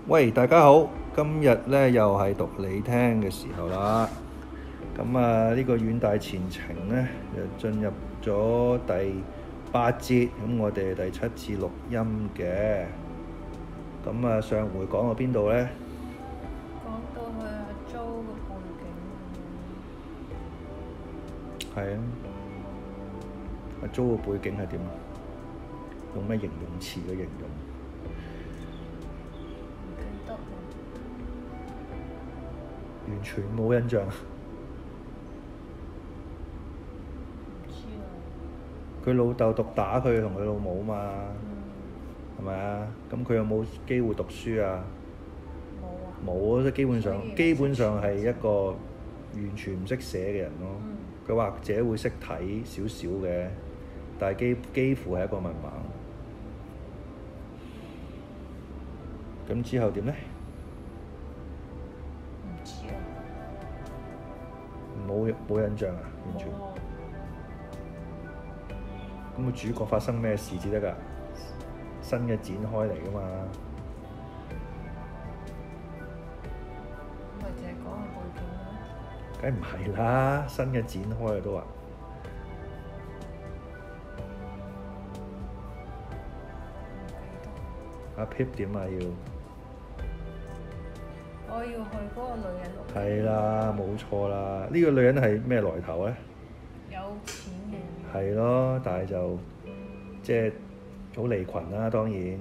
喂，大家好，今日咧又係讀你聽嘅時候啦。咁呢個遠大前程咧就進入咗第8節，咁我哋第7次錄音嘅。咁上回講到邊度咧？講到去阿 Jo 嘅背景。係啊，阿 Jo 嘅背景係點啊？用咩形容詞嘅形容？唔記得喎。完全冇印象。唔知啊。佢老豆毒打佢同佢老母嘛，係咪啊？咁佢有冇機會讀書啊？冇啊。冇啊，即係基本上係一個完全唔識寫嘅人咯。佢或者會識睇少少嘅，但係幾乎係一個文盲。咁之後點呢？唔知啊。冇印象啊，完全。咁個主角發生咩事至得㗎？新嘅展開嚟㗎嘛。咪淨係講個背景咯。梗係唔係啦，新嘅展開啊都話。阿 pip 點啊要？我要去嗰個女人屋企。係啦，冇錯啦。呢個女人係咩來頭咧？有錢嘅。係咯，但係就即係好離群啦，當然。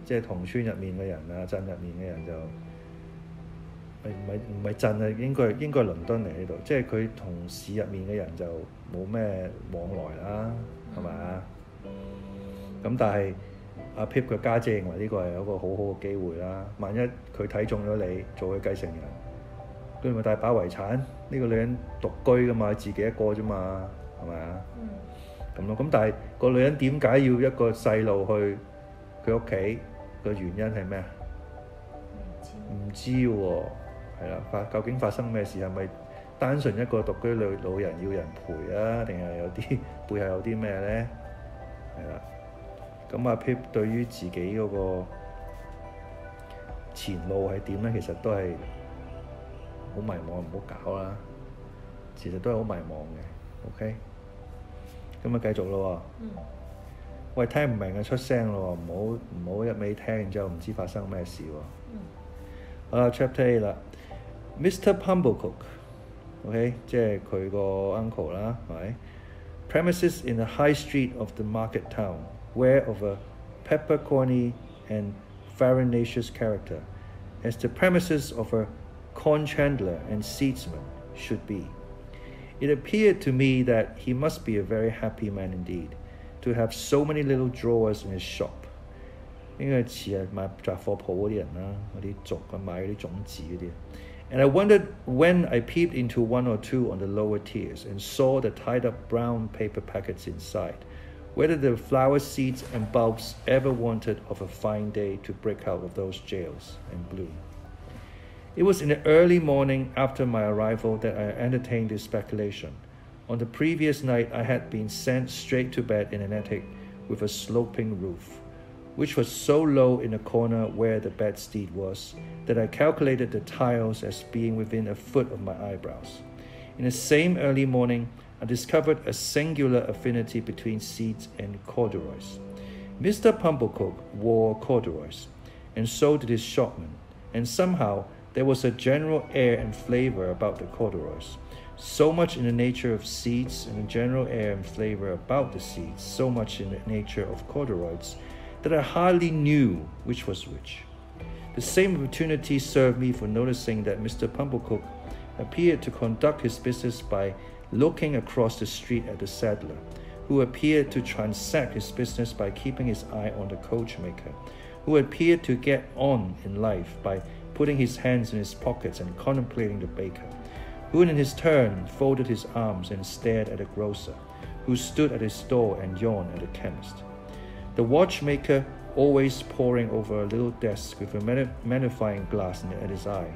即係同村入面嘅人啊，鎮入面嘅人就唔係鎮啊，應該係倫敦嚟呢度。即係佢同市入面嘅人就冇咩往來啦，係咪啊？咁但係阿 Pip 嘅家姐認為呢個係一個好好嘅機會啦。萬一佢睇中咗你做佢繼承人，佢咪大把遺產？呢個女人獨居㗎嘛，自己一個啫嘛，係咪啊？咁咯。咁但係個女人點解要一個細路去佢屋企？個原因係咩啊？唔知喎，係啦。究竟發生咩事？係咪單純一個獨居老人要人陪啊？定係有啲背後有啲咩咧？係啦。咁阿 Pip 對於自己嗰個前路係點咧？其實都係好迷茫，唔好搞啦。其實都係好迷茫嘅。OK，咁繼續咯喎。喂，聽唔明啊，出聲咯喎，唔好一味聽，然之後唔知發生咩事喎。好啦，Chapter 8啦 ，Mr. Pumblecook，OK，即係佢個 uncle 啦，係咪 ？Premises in the high street of the market town, were of a peppercorny and farinaceous character, as the premises of a corn chandler and seedsman should be. It appeared to me that he must be a very happy man indeed.To have so many little drawers in his shop， 應該似係賣雜貨鋪嗰啲人啦，嗰啲族啊買嗰啲種子嗰啲。And I wondered when I peeped into one or two on the lower tiers and saw the tied-up brown paper packets inside, whether the flower seeds and bulbs ever wanted of a fine day to break out of those jails and bloom. It was in the early morning after my arrival that I entertained this speculation.On the previous night, I had been sent straight to bed in an attic with a sloping roof, which was so low in the corner where the bedstead was that I calculated the tiles as being within a foot of my eyebrows. In the same early morning, I discovered a singular affinity between seeds and corduroys. Mr. Pumblecook wore corduroys, and so did his shopman, and somehow there was a general air and flavour about the corduroys.So much in the nature of seeds and the general air and flavour about the seeds, so much in the nature of corduroys, that I hardly knew which was which. The same opportunity served me for noticing that Mr. Pumblecook appeared to conduct his business by looking across the street at the saddler, who appeared to transact his business by keeping his eye on the coachmaker, who appeared to get on in life by putting his hands in his pockets and contemplating the baker,who in his turn folded his arms and stared at the grocer, who stood at his door and yawned at the chemist. The watchmaker, always poring over a little desk with a magnifying glass at his eye,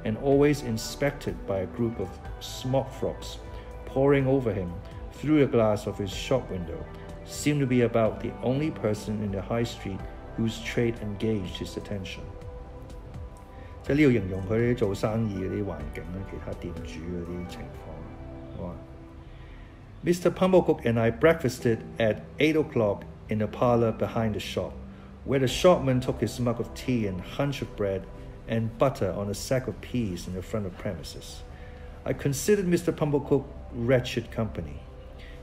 and always inspected by a group of smock frogs poring over him through the glass of his shop window, seemed to be about the only person in the high street whose trade engaged his attention. 即係呢度形容佢啲做生意嗰啲環境咧，其他店主嗰啲情況。好啊。Mr. Pumblecook and I breakfasted at 8 o'clock in the parlour behind the shop, where the shopman took his mug of tea and hunch of bread and butter on a sack of peas in the front of premises. I considered Mr. Pumblecook wretched company.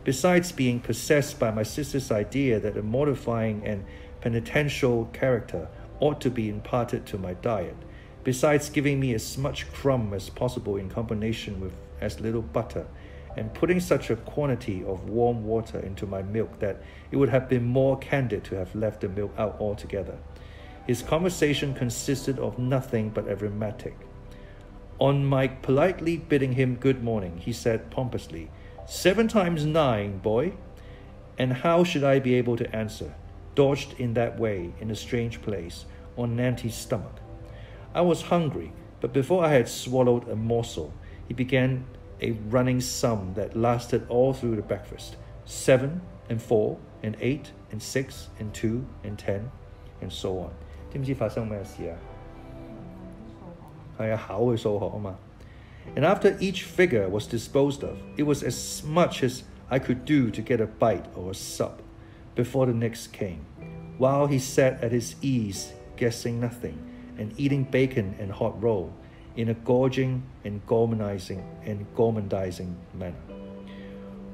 Besides being possessed by my sister's idea that a mortifying and penitential character ought to be imparted to my diet, besides giving me as much crumb as possible in combination with as little butter, and putting such a quantity of warm water into my milk that it would have been more candid to have left the milk out altogether. His conversation consisted of nothing but arithmetic. On my politely bidding him good morning, he said pompously, 7 times 9, boy. And how should I be able to answer, dodged in that way in a strange place, on Nancy's stomach? I was hungry, but before I had swallowed a morsel, he began a running sum that lasted all through the breakfast. 7 and 4 and 8 and 6 and 2 and 10 and so on. 知唔知發生咩事啊？係啊，考佢數學啊嘛。And after each figure was disposed of, it was as much as I could do to get a bite or a sup before the next came, while he sat at his ease, guessing nothing, and eating bacon and hot roll in a gorging and gormandizing manner.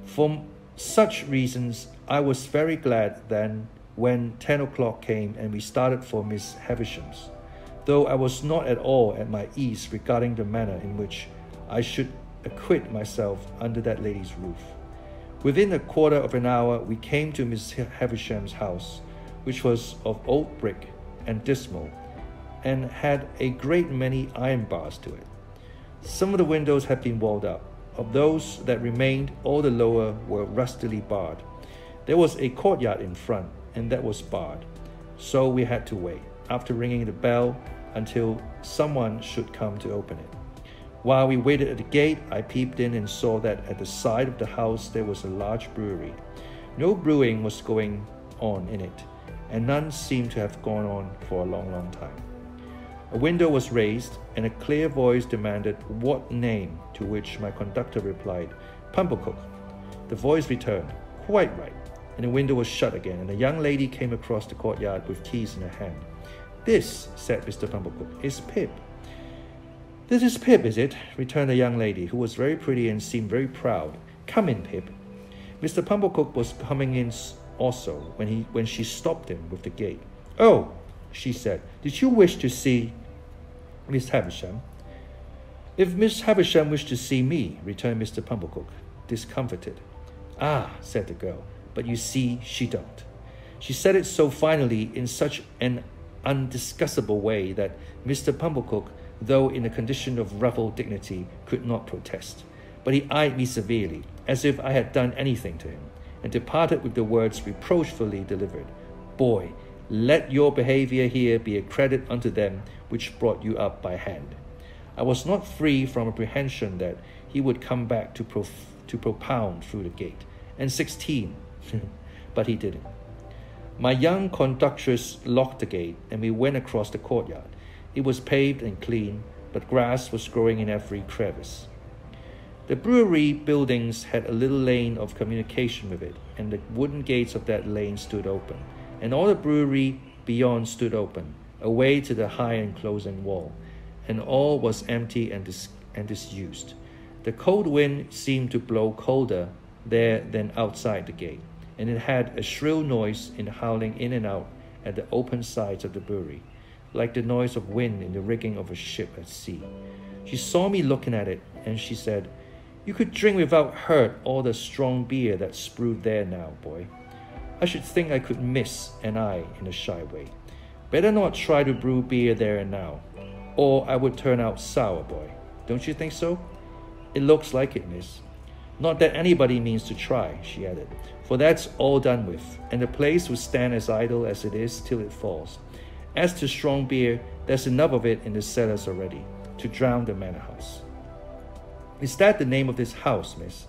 For such reasons, I was very glad then when 10 o'clock came and we started for Miss Havisham's, though I was not at all at my ease regarding the manner in which I should acquit myself under that lady's roof. Within a quarter of an hour, we came to Miss Havisham's house, which was of old brick and dismal, and had a great many iron bars to it. Some of the windows had been walled up. Of those that remained, all the lower were rustily barred. There was a courtyard in front, and that was barred. So we had to wait, after ringing the bell, until someone should come to open it. While we waited at the gate, I peeped in and saw that at the side of the house there was a large brewery. No brewing was going on in it, and none seemed to have gone on for a long, long time. A window was raised, and a clear voice demanded what name, to which my conductor replied, Pumblecook. The voice returned, quite right, and the window was shut again, and a young lady came across the courtyard with keys in her hand. This, said Mr. Pumblecook, is Pip. This is Pip, is it? Returned the young lady, who was very pretty and seemed very proud. Come in, Pip. Mr. Pumblecook was coming in also when she stopped him with the gate. Oh, she said, did you wish to see Miss Havisham? If Miss Havisham wished to see me, returned Mr. Pumblecook, discomfited. Ah, said the girl, but you see she don't. She said it so finally in such an undiscussable way that Mr. Pumblecook, though in a condition of ruffled dignity, could not protest. But he eyed me severely, as if I had done anything to him, and departed with the words reproachfully delivered. Boy, let your behaviour here be a credit unto them which brought you up by hand. I was not free from apprehension that he would come back to propound through the gate. And 16, but he didn't. My young conductress locked the gate, and we went across the courtyard. It was paved and clean, but grass was growing in every crevice. The brewery buildings had a little lane of communication with it, and the wooden gates of that lane stood open, and all the brewery beyond stood open, away to the high enclosing wall, and all was empty and disused. The cold wind seemed to blow colder there than outside the gate, and it had a shrill noise in howling in and out at the open sides of the brewery, like the noise of wind in the rigging of a ship at sea. She saw me looking at it, and she said, You could drink without hurt all the strong beer that's brewed there now, boy. I should think I could miss an eye in a shy way. Better not try to brew beer there and now, or I would turn out sour, boy. Don't you think so? It looks like it, miss. Not that anybody means to try, she added, for that's all done with, and the place will stand as idle as it is till it falls. As to strong beer, there's enough of it in the cellars already, to drown the manor house. Is that the name of this house, miss?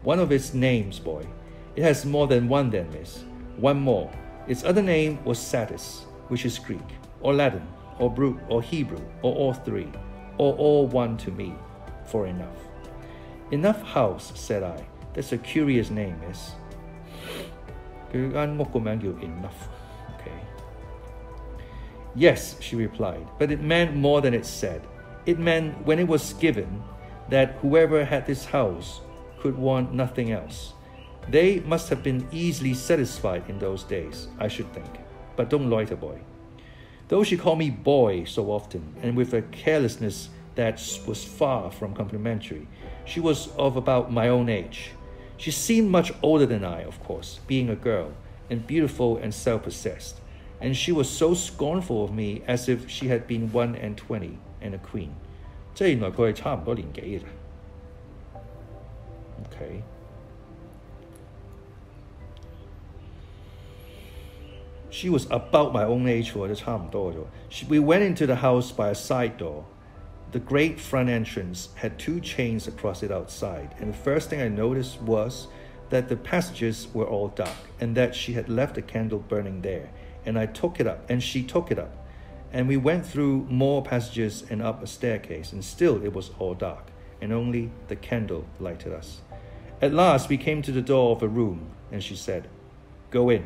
One of its names, boy. It has more than one then, miss. One more. Its other name was Satis, which is Greek, or Latin, or brute, or Hebrew, or all three, or all one to me, for enough. Enough house, said I. That's a curious name, miss. 佢間屋個名叫 Enough. Okay. Yes, she replied, but it meant more than it said. It meant, when it was given, that whoever had this house could want nothing else. They must have been easily satisfied in those days, I should think. But don't loiter, boy. Though she called me boy so often, and with a carelessness that was far from complimentary, she was of about my own age. She seemed much older than I, of course, being a girl, and beautiful and self-possessed. And she was so scornful of me as if she had been 21 and a queen. 即係原來佢係差唔多年紀嘅啫。Okay. She was about my own age 喎，都差唔多嘅啫。We went into the house by a side door. The great front entrance had 2 chains across it outside, and the first thing I noticed was that the passages were all dark, and that she had left a candle burning there, and she took it up. And we went through more passages and up a staircase, and still it was all dark, and only the candle lighted us. At last we came to the door of a room, and she said, "Go in."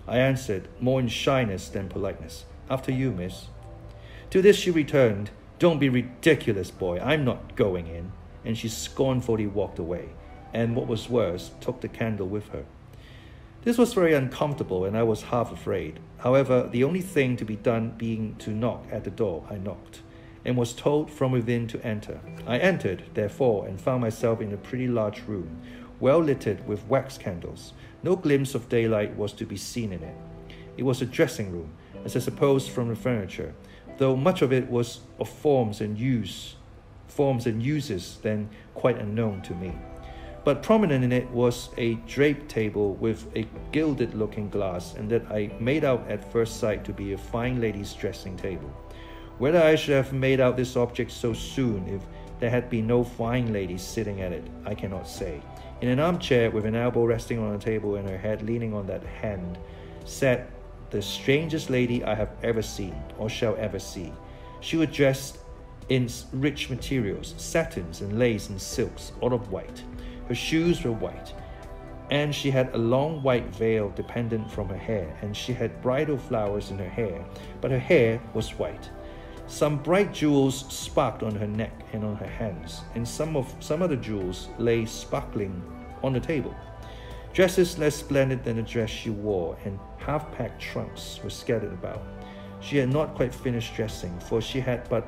I answered, more in shyness than politeness, "After you, miss." To this she returned, "Don't be ridiculous, boy. I'm not going in." And she scornfully walked away, and what was worse, took the candle with her. This was very uncomfortable, and I was half afraid. However, the only thing to be done being to knock at the door, I knocked, and was told from within to enter. I entered, therefore, and found myself in a pretty large room, well lighted with wax candles. No glimpse of daylight was to be seen in it. It was a dressing room, as I supposed from the furniture, though much of it was of forms and uses then quite unknown to me. But prominent in it was a draped table with a gilded looking glass, and that I made out at first sight to be a fine lady's dressing table. Whether I should have made out this object so soon if there had been no fine lady sitting at it, I cannot say. In an armchair, with an elbow resting on a table and her head leaning on that hand, sat the strangest lady I have ever seen, or shall ever see. She was dressed in rich materials, satins and lace and silks, all of white. Her shoes were white, and she had a long white veil dependent from her hair, and she had bridal flowers in her hair, but her hair was white. Some bright jewels sparkled on her neck and on her hands, and some other jewels lay sparkling on the table. Dresses less splendid than the dress she wore, and half-packed trunks were scattered about. She had not quite finished dressing, for she had but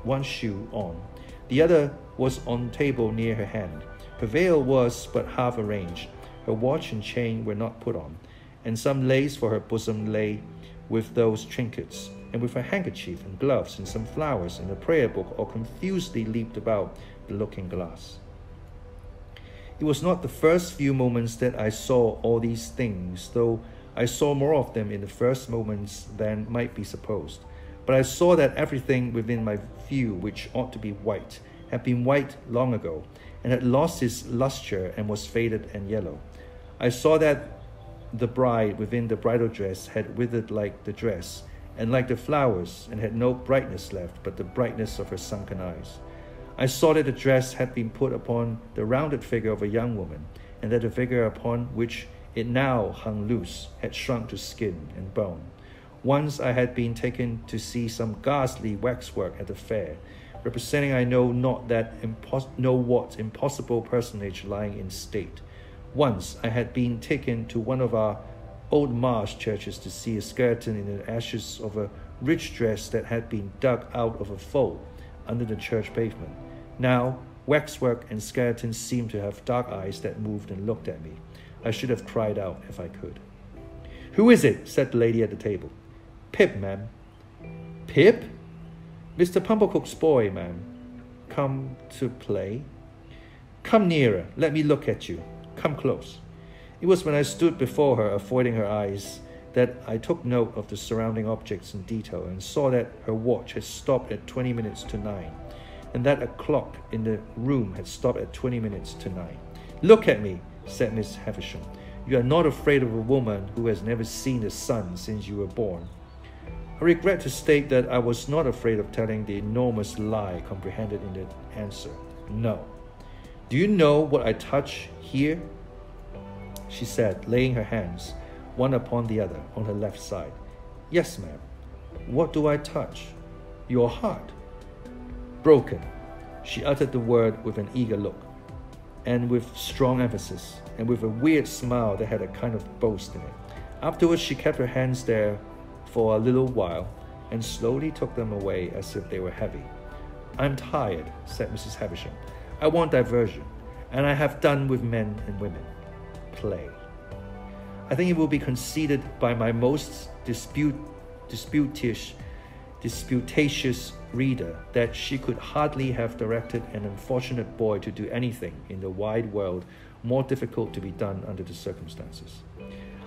one shoe on. The other was on the table near her hand. Her veil was but half arranged. Her watch and chain were not put on, and some lace for her bosom lay with those trinkets, and with her handkerchief and gloves and some flowers and a prayer book all confusedly leaped about the looking-glass. It was not the first few moments that I saw all these things, though I saw more of them in the first moments than might be supposed. But I saw that everything within my view which ought to be white had been white long ago, and had lost its lustre and was faded and yellow. I saw that the bride within the bridal dress had withered like the dress, and like the flowers, and had no brightness left but the brightness of her sunken eyes. I saw that the dress had been put upon the rounded figure of a young woman, and that the figure upon which it now hung loose had shrunk to skin and bone. Once I had been taken to see some ghastly waxwork at the fair, representing I know not what impossible personage lying in state. Once I had been taken to one of our old marsh churches to see a skeleton in the ashes of a rich dress that had been dug out of a fold under the church pavement. Now, waxwork and skeletons seemed to have dark eyes that moved and looked at me. I should have cried out if I could. "Who is it?" said the lady at the table. "Pip, ma'am." "Pip? Mr. Pumblecook's boy, ma'am. Come to play?" "Come nearer. Let me look at you. Come close." It was when I stood before her, avoiding her eyes, that I took note of the surrounding objects in detail, and saw that her watch had stopped at 20 minutes to 9, and that a clock in the room had stopped at 20 minutes to 9. "Look at me," said Miss Havisham. "You are not afraid of a woman who has never seen the sun since you were born." I regret to state that I was not afraid of telling the enormous lie comprehended in the answer. No. Do you know what I touch here? She said, laying her hands, one upon the other, on her left side. Yes, ma'am. What do I touch? Your heart. Broken. She uttered the word with an eager look, and with strong emphasis, and with a weird smile that had a kind of boast in it. Afterwards, she kept her hands there for a little while, and slowly took them away as if they were heavy. I'm tired, said Mrs. Havisham. I want diversion, and I have done with men and women. Play. I think it will be conceded by my most disputatious reader that she could hardly have directed an unfortunate boy to do anything in the wide world more difficult to be done under the circumstances.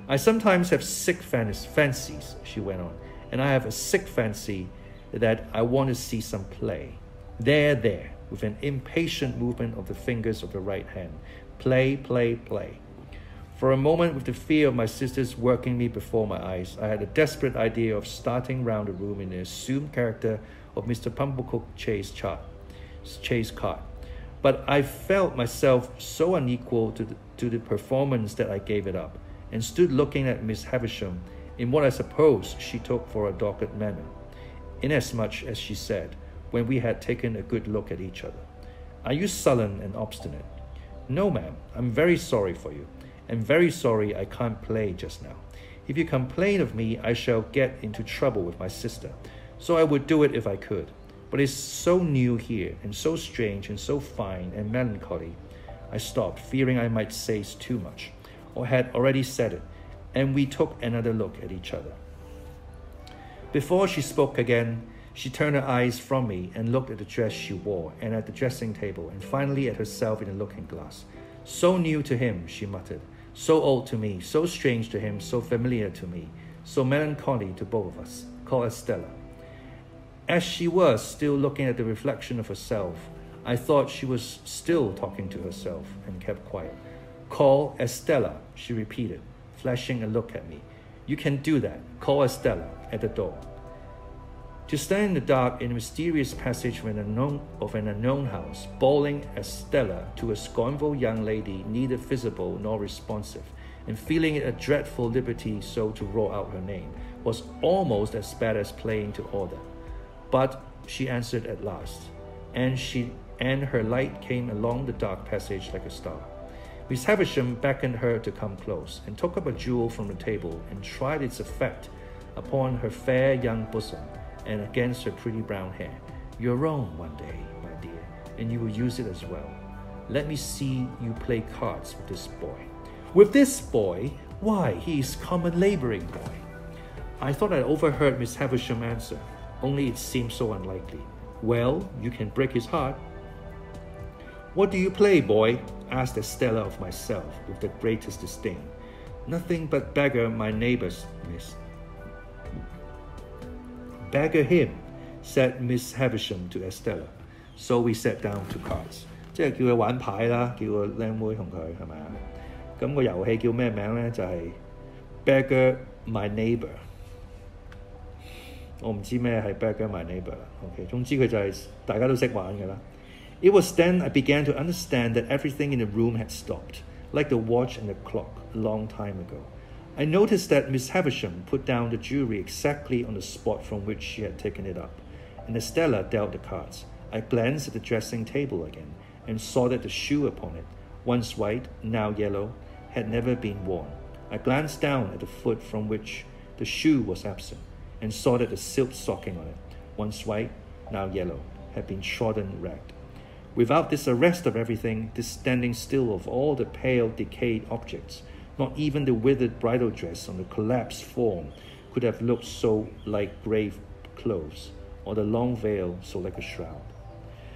I sometimes have sick fancies, she went on, and I have a sick fancy that I want to see some play. There, with an impatient movement of the fingers of the right hand. Play, play, play. For a moment, with the fear of my sisters working me before my eyes, I had a desperate idea of starting round the room in the assumed character of Mr. Pumblecook Chase Cart. But I felt myself so unequal to the performance that I gave it up, and stood looking at Miss Havisham in what I suppose she took for a dogged manner, inasmuch as she said, when we had taken a good look at each other, Are you sullen and obstinate? No, ma'am, I'm very sorry for you, and very sorry I can't play just now. If you complain of me, I shall get into trouble with my sister, so I would do it if I could. But it's so new here, and so strange, and so fine, and melancholy. I stopped, fearing I might say too much, or had already said it, and we took another look at each other. Before she spoke again, she turned her eyes from me and looked at the dress she wore, and at the dressing table, and finally at herself in the looking-glass. So new to him, she muttered, so old to me, so strange to him, so familiar to me, so melancholy to both of us. Call Estella. As she was still looking at the reflection of herself, I thought she was still talking to herself, and kept quiet. Call Estella, she repeated, flashing a look at me. You can do that. Call Estella at the door. To stand in the dark in a mysterious passage of an unknown house, bawling Estella to a scornful young lady neither visible nor responsive, and feeling it a dreadful liberty so to roar out her name, was almost as bad as playing to order. But she answered at last, and her light came along the dark passage like a star. Miss Havisham beckoned her to come close, and took up a jewel from the table, and tried its effect upon her fair young bosom, and against her pretty brown hair. Your own one day, my dear, and you will use it as well. Let me see you play cards with this boy. With this boy? Why, he is common labouring boy. I thought I overheard Miss Havisham answer, only it seemed so unlikely. Well, you can break his heart. What do you play, boy? Asked Estella of myself, with the greatest disdain. Nothing but beggar my neighbours, miss. Beggar him, said Miss Havisham to Estella. So we sat down to cards. 即係叫佢玩牌啦，叫個靚妹同佢係咪啊？咁個遊戲叫咩名咧？就係 Beggar My Neighbour。我唔知咩係 Beggar My Neighbour 啦。OK， 總之佢就係大家都識玩㗎啦。It was then I began to understand that everything in the room had stopped, like the watch and the clock, a long time ago. I noticed that Miss Havisham put down the jewelry exactly on the spot from which she had taken it up, and Estella dealt the cards. I glanced at the dressing table again, and saw that the shoe upon it, once white, now yellow, had never been worn. I glanced down at the foot from which the shoe was absent, and saw that the silk stocking on it, once white, now yellow, had been trodden ragged. Without this arrest of everything, this standing still of all the pale, decayed objects, not even the withered bridal dress on the collapsed form could have looked so like grave clothes, or the long veil so like a shroud.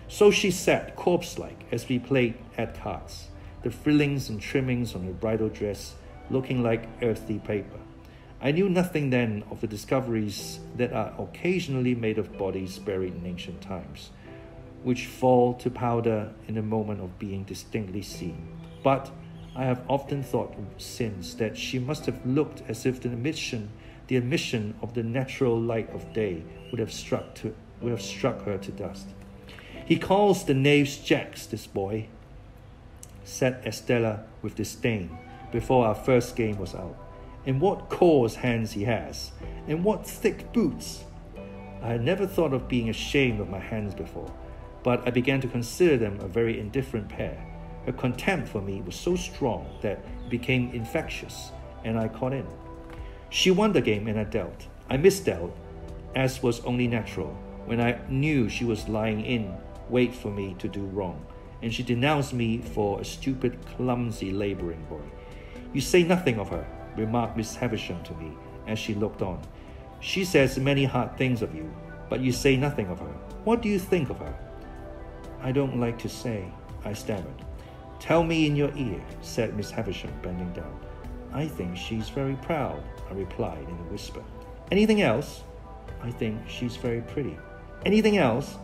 So she sat, corpse-like, as we played at cards, the frillings and trimmings on her bridal dress looking like earthy paper. I knew nothing then of the discoveries that are occasionally made of bodies buried in ancient times, which fall to powder in the moment of being distinctly seen. But I have often thought since that she must have looked as if the the admission of the natural light of day would have struck her to dust. "He calls the knaves jacks, this boy," said Estella with disdain before our first game was out. "And what coarse hands he has, and what thick boots!" I had never thought of being ashamed of my hands before, but I began to consider them a very indifferent pair. Her contempt for me was so strong that it became infectious, and I caught in. She won the game and I dealt. I misdealt, as was only natural, when I knew she was lying in wait for me to do wrong, and she denounced me for a stupid, clumsy labouring boy. "You say nothing of her," remarked Miss Havisham to me as she looked on. "She says many hard things of you, but you say nothing of her. What do you think of her?" "I don't like to say," I stammered. "Tell me in your ear," said Miss Havisham, bending down. "I think she's very proud," I replied in a whisper. "Anything else?" "I think she's very pretty." "Anything else?"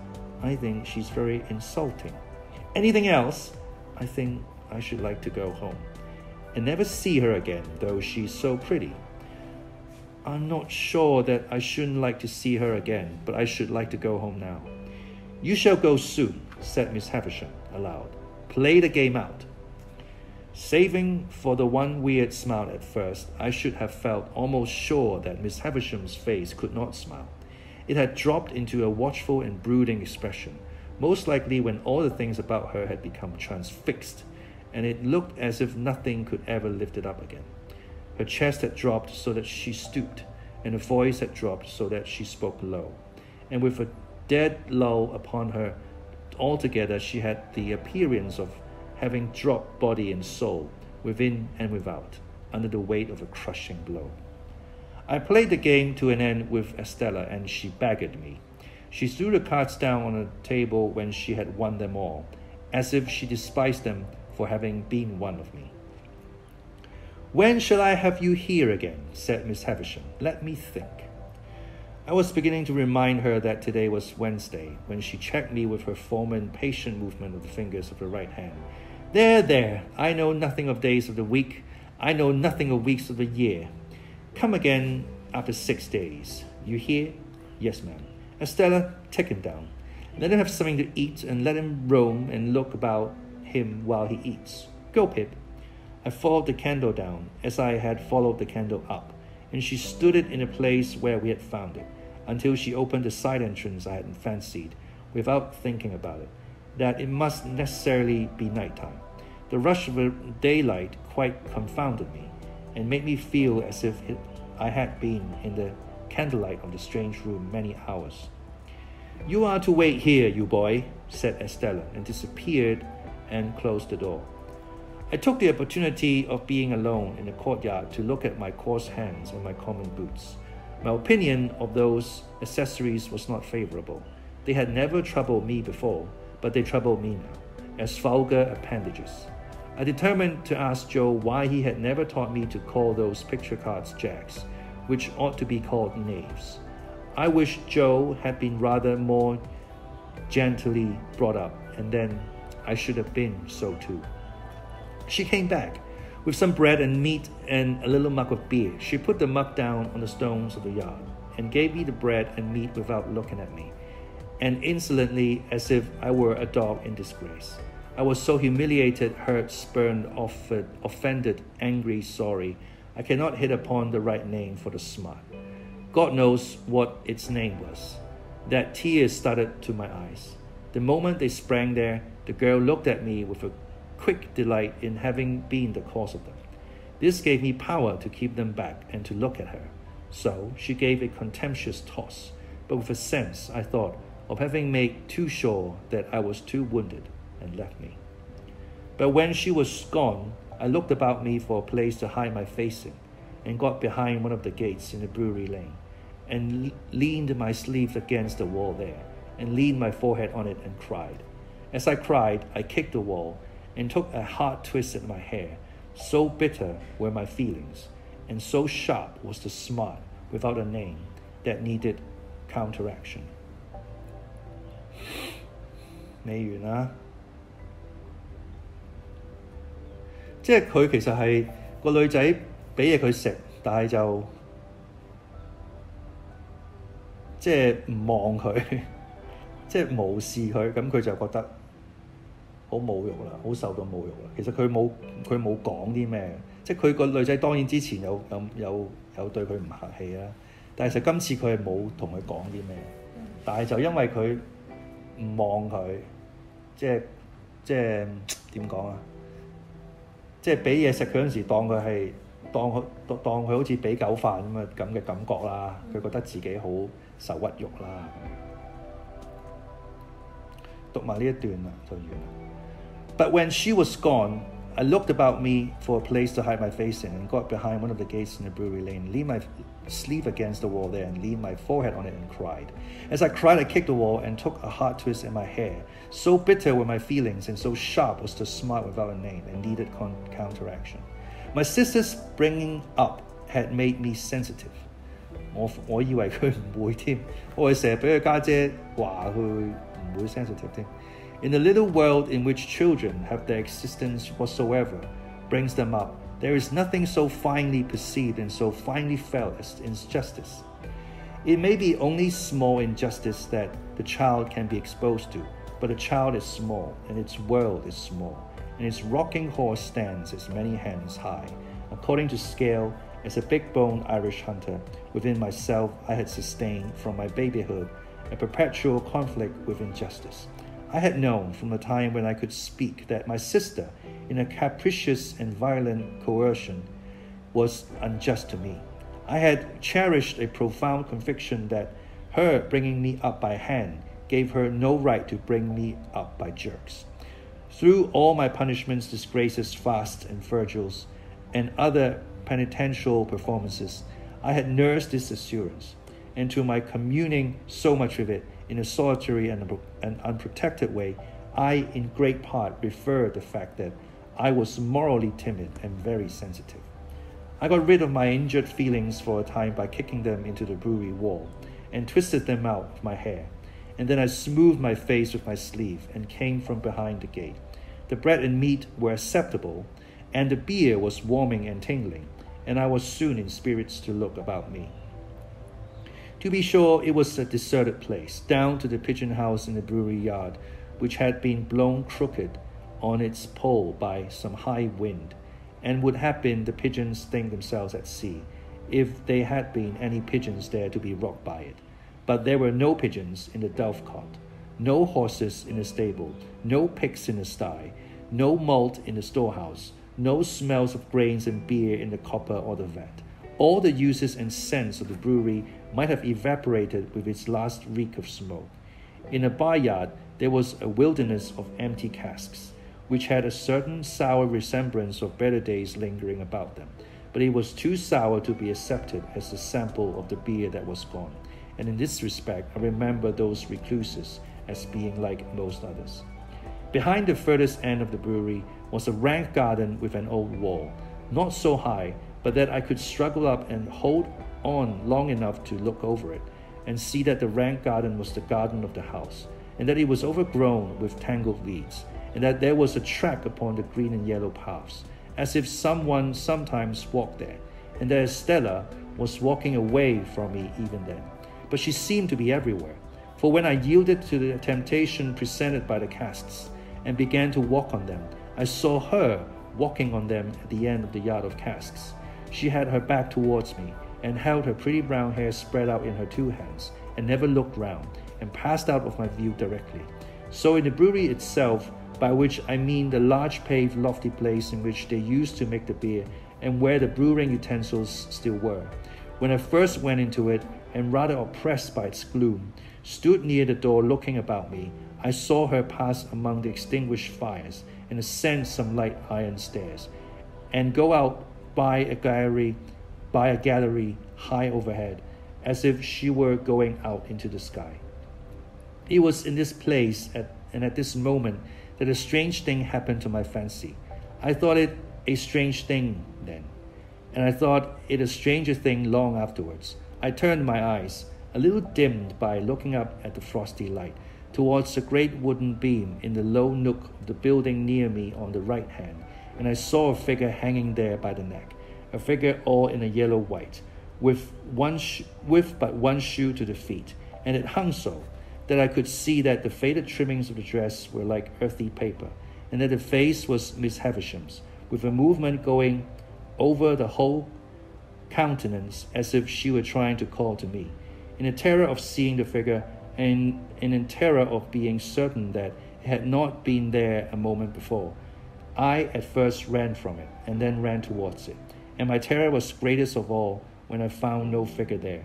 "I think she's very insulting." "Anything else?" "I think I should like to go home and never see her again, though she's so pretty." "I'm not sure that I shouldn't like to see her again, but I should like to go home now." "You shall go soon," said Miss Havisham aloud. "Play the game out." Saving for the one weird smile at first, I should have felt almost sure that Miss Havisham's face could not smile. It had dropped into a watchful and brooding expression, most likely when all the things about her had become transfixed, and it looked as if nothing could ever lift it up again. Her chest had dropped so that she stooped, and her voice had dropped so that she spoke low. And with a dead lull upon her, altogether she had the appearance of having dropped body and soul, within and without, under the weight of a crushing blow. I played the game to an end with Estella, and she baggered me. She threw the cards down on the table when she had won them all, as if she despised them for having been one of me. "When shall I have you here again?" said Miss Havisham. "Let me think." I was beginning to remind her that today was Wednesday, when she checked me with her former impatient movement of the fingers of her right hand. There, I know nothing of days of the week. I know nothing of weeks of the year. Come again after 6 days. You hear?" "Yes, ma'am." "Estella, take him down. Let him have something to eat, and let him roam and look about him while he eats. Go, Pip." I followed the candle down, as I had followed the candle up, and she stood it in the place where we had found it, until she opened the side entrance I had fancied, without thinking about it, that it must necessarily be night-time. The rush of the daylight quite confounded me, and made me feel as if I had been in the candlelight of the strange room many hours. "You are to wait here, you boy," said Estella, and disappeared and closed the door. I took the opportunity of being alone in the courtyard to look at my coarse hands and my common boots. My opinion of those accessories was not favorable. They had never troubled me before, but they troubled me now, as vulgar appendages. I determined to ask Joe why he had never taught me to call those picture cards jacks, which ought to be called knaves. I wished Joe had been rather more gently brought up, and then I should have been so too. She came back with some bread and meat and a little mug of beer. She put the mug down on the stones of the yard and gave me the bread and meat without looking at me, and insolently, as if I were a dog in disgrace. I was so humiliated, hurt, spurned, offended, angry, sorry. I cannot hit upon the right name for the smart. God knows what its name was, that tears started to my eyes. The moment they sprang there, the girl looked at me with a quick delight in having been the cause of them. This gave me power to keep them back and to look at her. So she gave a contemptuous toss, but with a sense, I thought, of having made too sure that I was too wounded, and left me. But when she was gone, I looked about me for a place to hide my face in, and got behind one of the gates in the brewery lane, and leaned my sleeve against the wall there, and leaned my forehead on it and cried. As I cried, I kicked the wall, and took a hard twist at my hair. So bitter were my feelings, and so sharp was the smart without a name that needed counteraction. 未完啦，即係佢其實係個女仔俾嘢佢食，但係就即係唔望佢，即係無視佢，咁佢就覺得好侮辱啦，好受到侮辱啦。其實佢冇講啲咩，即係佢個女仔當然之前有對佢唔客氣啦，但係其實今次佢係冇同佢講啲咩，但係就因為佢唔望佢，即係點講啊？即係俾嘢食佢嗰陣時，當佢好似俾狗飯咁嘅感覺啦，佢覺得自己好受屈辱啦。讀埋呢一段啦，就完啦。But when she was gone, I looked about me for a place to hide my face in, and got behind one of the gates in the brewery lane, leaned my sleeve against the wall there, and leaned my forehead on it and cried. As I cried, I kicked the wall and took a hard twist in my hair. So bitter were my feelings, and so sharp was the smart without a name, and needed counteraction. My sister's bringing up had made me sensitive. 我以為佢唔會添，我係成日俾佢家姐話佢唔會 sensitive 添。In the little world in which children have their existence whatsoever brings them up, there is nothing so finely perceived and so finely felt as injustice. It may be only small injustice that the child can be exposed to, but the child is small, and its world is small, and its rocking horse stands as many hands high. According to scale, as a big-boned Irish hunter, within myself I had sustained from my babyhood a perpetual conflict with injustice. I had known from the time when I could speak that my sister, in a capricious and violent coercion, was unjust to me. I had cherished a profound conviction that her bringing me up by hand gave her no right to bring me up by jerks. Through all my punishments, disgraces, fasts, and vigils, and other penitential performances, I had nursed this assurance, and to my communing so much with it in a solitary and unprotected way, I in great part referred the fact that I was morally timid and very sensitive. I got rid of my injured feelings for a time by kicking them into the brewery wall, and twisted them out of my hair, and then I smoothed my face with my sleeve, and came from behind the gate. The bread and meat were acceptable, and the beer was warming and tingling, and I was soon in spirits to look about me. To be sure, it was a deserted place, down to the pigeon house in the brewery yard, which had been blown crooked on its pole by some high wind, and would have been the pigeons think themselves at sea, if there had been any pigeons there to be rocked by it. But there were no pigeons in the dovecot, no horses in the stable, no pigs in the sty, no malt in the storehouse, no smells of grains and beer in the copper or the vat. All the uses and scents of the brewery might have evaporated with its last reek of smoke. In a barnyard there was a wilderness of empty casks, which had a certain sour resemblance of better days lingering about them, but it was too sour to be accepted as a sample of the beer that was gone, and in this respect I remember those recluses as being like most others. Behind the furthest end of the brewery was a rank garden with an old wall, not so high but that I could struggle up and hold on long enough to look over it, and see that the rank garden was the garden of the house, and that it was overgrown with tangled weeds, and that there was a track upon the green and yellow paths, as if someone sometimes walked there, and that Estella was walking away from me even then. But she seemed to be everywhere, for when I yielded to the temptation presented by the casks, and began to walk on them, I saw her walking on them at the end of the yard of casks. She had her back towards me, and held her pretty brown hair spread out in her two hands, and never looked round, and passed out of my view directly. So in the brewery itself, by which I mean the large paved lofty place in which they used to make the beer, and where the brewing utensils still were, when I first went into it, and rather oppressed by its gloom, stood near the door looking about me, I saw her pass among the extinguished fires, and ascend some light iron stairs, and go out by a gallery high overhead, as if she were going out into the sky. It was in this place and at this moment that a strange thing happened to my fancy. I thought it a strange thing then, and I thought it a stranger thing long afterwards. I turned my eyes, a little dimmed by looking up at the frosty light, towards a great wooden beam in the low nook of the building near me on the right hand, and I saw a figure hanging there by the neck, a figure all in a yellow white, with but one shoe to the feet, and it hung so that I could see that the faded trimmings of the dress were like earthy paper, and that the face was Miss Havisham's, with a movement going over the whole countenance as if she were trying to call to me. In a terror of seeing the figure, and in terror of being certain that it had not been there a moment before, I at first ran from it, and then ran towards it, and my terror was greatest of all when I found no figure there.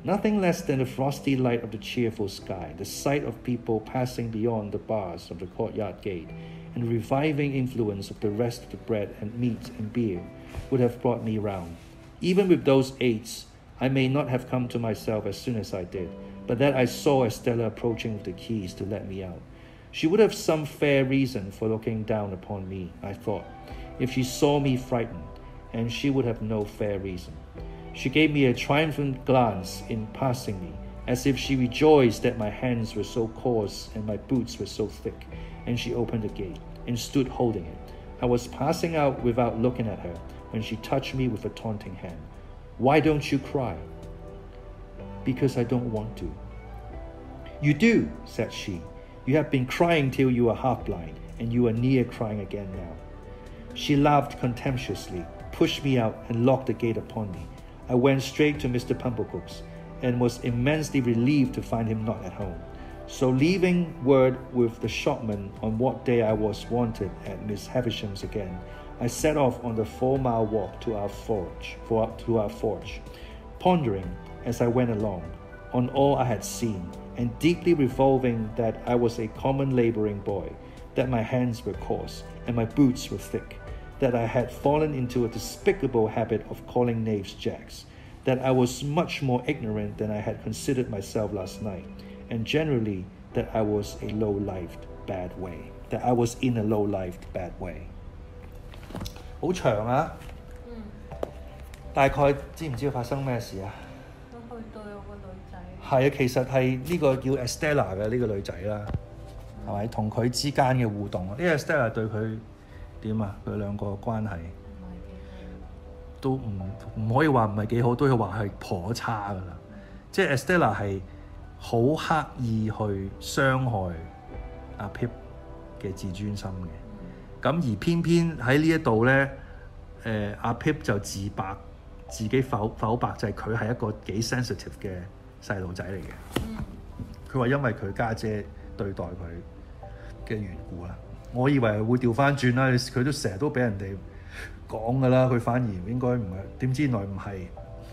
Nothing less than the frosty light of the cheerful sky, the sight of people passing beyond the bars of the courtyard gate, and the reviving influence of the rest of the bread and meat and beer would have brought me round. Even with those aids, I may not have come to myself as soon as I did, but that I saw Estella approaching with the keys to let me out. She would have some fair reason for looking down upon me, I thought, if she saw me frightened, and she would have no fair reason. She gave me a triumphant glance in passing me, as if she rejoiced that my hands were so coarse and my boots were so thick, and she opened the gate, and stood holding it. I was passing out without looking at her, when she touched me with a taunting hand. "Why don't you cry?" "Because I don't want to." "You do," said she. "You have been crying till you are half blind, and you are near crying again now." She laughed contemptuously, pushed me out, and locked the gate upon me. I went straight to Mr. Pumblecook's, and was immensely relieved to find him not at home. So leaving word with the shopman on what day I was wanted at Miss Havisham's again, I set off on the 4-mile walk to our forge, pondering as I went along on all I had seen, and deeply revolving that I was a common labouring boy, that my hands were coarse and my boots were thick, that I had fallen into a despicable habit of calling knaves jacks, that I was much more ignorant than I had considered myself last night, and generally that I was in a low-lived bad way. 好長啊！大概知唔知發生咩事啊？都去到有個女仔。係啊，其實係呢個叫 Estella 嘅呢個女仔啦，係咪？同佢之間嘅互動，呢個 Estella 對佢點啊？佢兩個關係都唔可以話唔係幾好，都要話係頗差㗎啦。即係 Estella 係好刻意去傷害阿 Pip 嘅自尊心嘅。咁而偏偏喺呢一度咧，阿 Pip 就自己否白，就係佢係一個幾 sensitive 嘅細路仔嚟嘅。佢話因為佢家姐對待佢嘅緣故啦。我以為會調翻轉啦，佢都成日都俾人哋講㗎啦，佢反而應該唔係，點知原來唔係，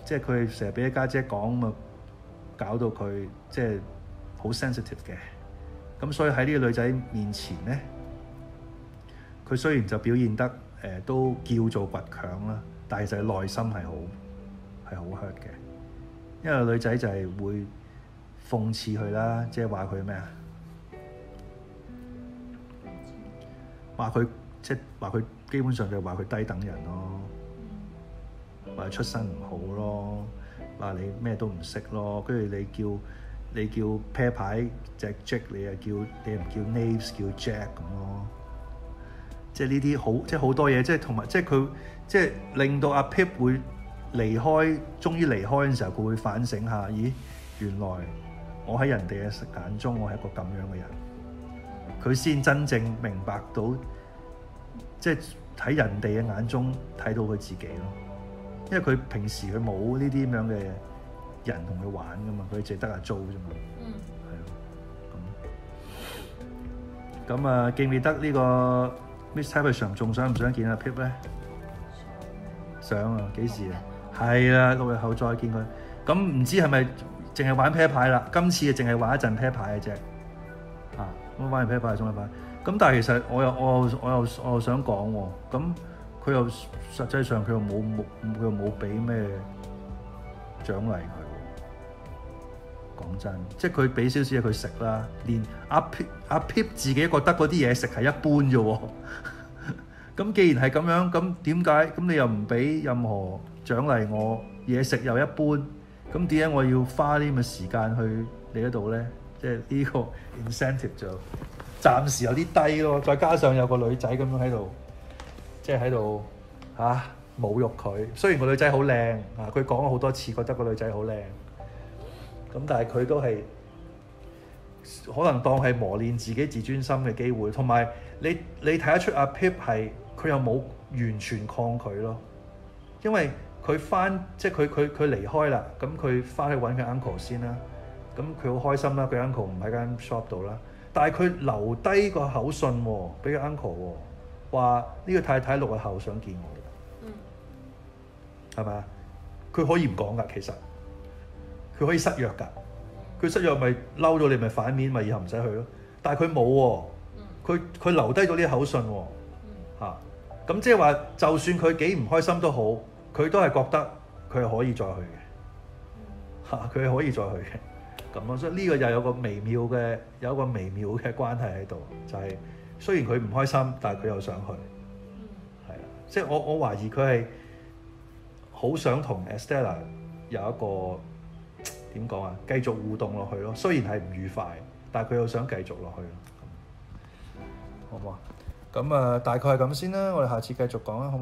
即係佢成日俾家姐講咁啊，搞到佢即係好 sensitive 嘅。咁所以喺呢個女仔面前咧，佢雖然就表現得都叫做倔強啦，但係其實內心係好 hurt 嘅，因為女仔就係會諷刺佢啦，即係話佢咩啊？話佢即係話佢基本上就話佢低等人咯，話佢出身唔好咯，話你咩都唔識咯，跟住你叫啤牌隻 Jack， 你唔叫 Names 叫 Jack 咁咯。即係呢啲好，即係好多嘢，即係同埋即係佢即係令到阿 Pip 會離開，終於離開嘅時候，佢會反省下，咦，原來我喺人哋嘅眼中，我係一個咁樣嘅人，佢先真正明白到，即係喺人哋嘅眼中睇到佢自己咯。因為佢平時佢冇呢啲咁樣嘅人同佢玩噶嘛，佢淨係得阿 Jo 啫嘛，係咯，咁啊記唔記得呢個Miss Havisham 仲想唔想見阿 Pip 咧？想啊，幾時啊？係啊，6日後再見佢。咁唔知係咪淨係玩啤牌啦？今次淨係玩一陣啤牌嘅啫。啊，咁玩完啤牌就送啤牌。咁但係其實我又想講喎，咁佢又實際上佢又冇俾咩獎勵佢喎。講真，即係佢俾少少嘢佢食啦，連阿 Pip 自己覺得嗰啲嘢食係一般啫喎。咁既然係咁樣，咁點解？咁你又唔俾任何獎勵我，嘢食又一般，咁點解我要花啲咁嘅時間去你嗰度咧？即係呢個 incentive 就暫時有啲低咯。再加上有個女仔咁樣喺度，即係喺度侮辱佢。雖然個女仔好靚啊，佢講咗好多次覺得個女仔好靚。咁但係佢都係可能當係磨練自己自尊心嘅機會，同埋你睇得出阿 Pip 係佢又冇完全抗拒咯，因為佢即係佢離開啦，咁佢翻去揾佢 uncle 先啦，咁佢好開心啦，佢 uncle 唔喺間 shop 度啦，但係佢留低個口信喎，俾佢 uncle 喎，話呢個太太6日後想見我，係咪啊？佢可以唔講㗎，其實佢可以失約㗎，佢失約咪嬲咗你咪反面，咪以後唔使去咯。但係佢冇喎，佢留低咗呢口信喎，咁即係話，就算佢幾唔開心都好，佢都係覺得佢係可以再去嘅，佢係可以再去嘅，咁咯。所以呢個又有一個微妙嘅關係喺度，就係雖然佢唔開心，但係佢又想去，係啊，即係我懷疑佢係好想同 Estella 有一個點講啊，繼續互動落去咯。雖然係唔愉快，但係佢又想繼續落去咯。好唔好啊？咁大概係咁先啦。我哋下次繼續講啦，好冇？